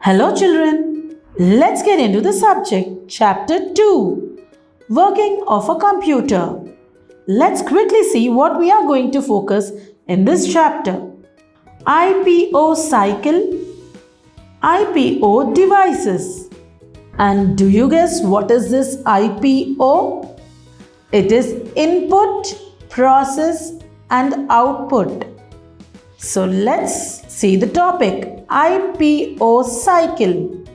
Hello children, let's get into the subject. Chapter 2, Working of a Computer. Let's quickly see what we are going to focus in this chapter. IPO cycle, IPO devices. And do you guess what is this IPO? It is input, process and output. So let's see the topic. IPO cycle.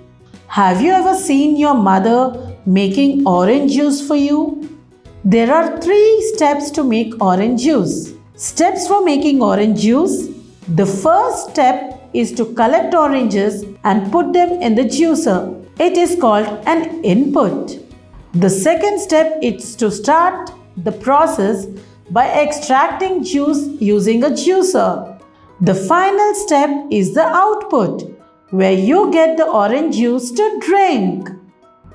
Have you ever seen your mother making orange juice for you? There are 3 steps to make orange juice. Steps for making orange juice. The first step is to collect oranges and put them in the juicer. It is called an input. The second step is to start the process by extracting juice using a juicer. The final step is the output, where you get the orange juice to drink.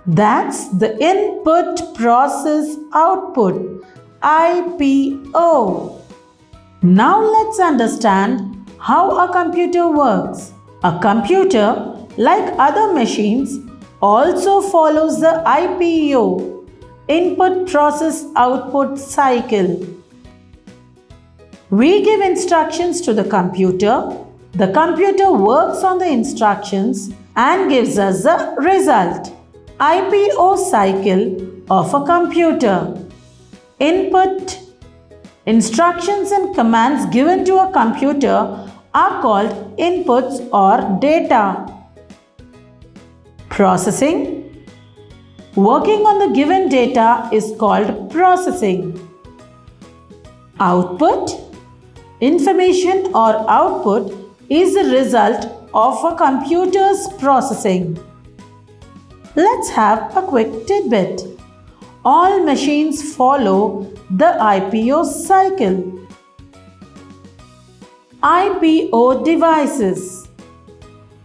That's the input, process, output, IPO. Now let's understand how a computer works. A computer, like other machines, also follows the IPO, input, process, output cycle. We give instructions to the computer works on the instructions and gives us the result. IPO cycle of a computer. Input, instructions and commands given to a computer are called inputs or data. Processing, working on the given data is called processing. Output, information or output is the result of a computer's processing. Let's have a quick tidbit. All machines follow the IPO cycle. IPO devices.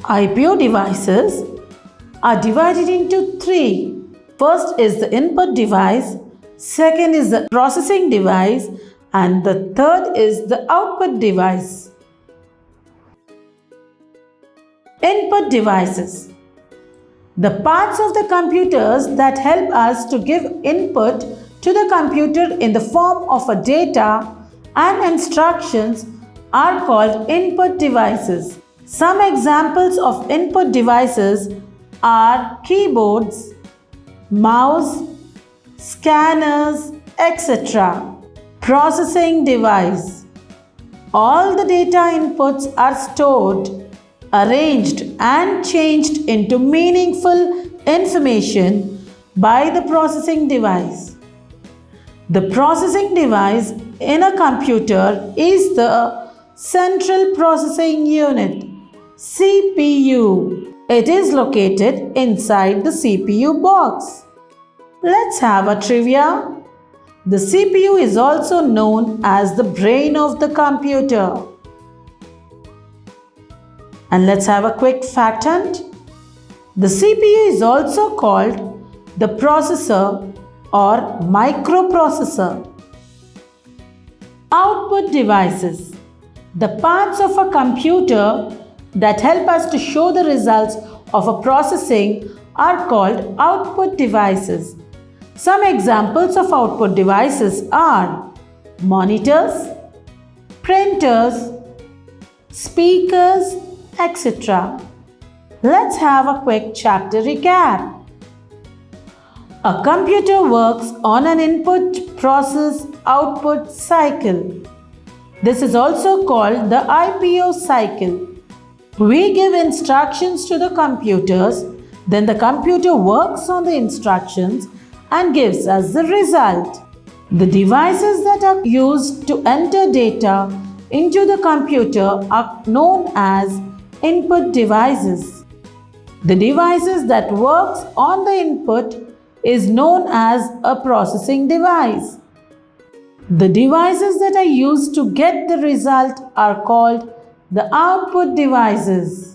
IPO devices are divided into 3. First is the input device, second is the processing device, and the third is the output device. Input devices. The parts of the computers that help us to give input to the computer in the form of a data and instructions are called input devices. Some examples of input devices are keyboards, mouse, scanners, etc. Processing device. All the data inputs are stored, arranged and changed into meaningful information by the processing device. The processing device in a computer is the Central Processing Unit, CPU. It is located inside the CPU box. Let's have a trivia. The CPU is also known as the brain of the computer. And let's have a quick fact hunt. The CPU is also called the processor or microprocessor. Output devices. The parts of a computer that help us to show the results of a processing are called output devices. Some examples of output devices are monitors, printers, speakers, etc. Let's have a quick chapter recap. A computer works on an input, process, output cycle. This is also called the IPO cycle. We give instructions to the computers, then the computer works on the instructions and gives us the result. The devices that are used to enter data into the computer are known as input devices. The devices that works on the input is known as a processing device. The devices that are used to get the result are called the output devices.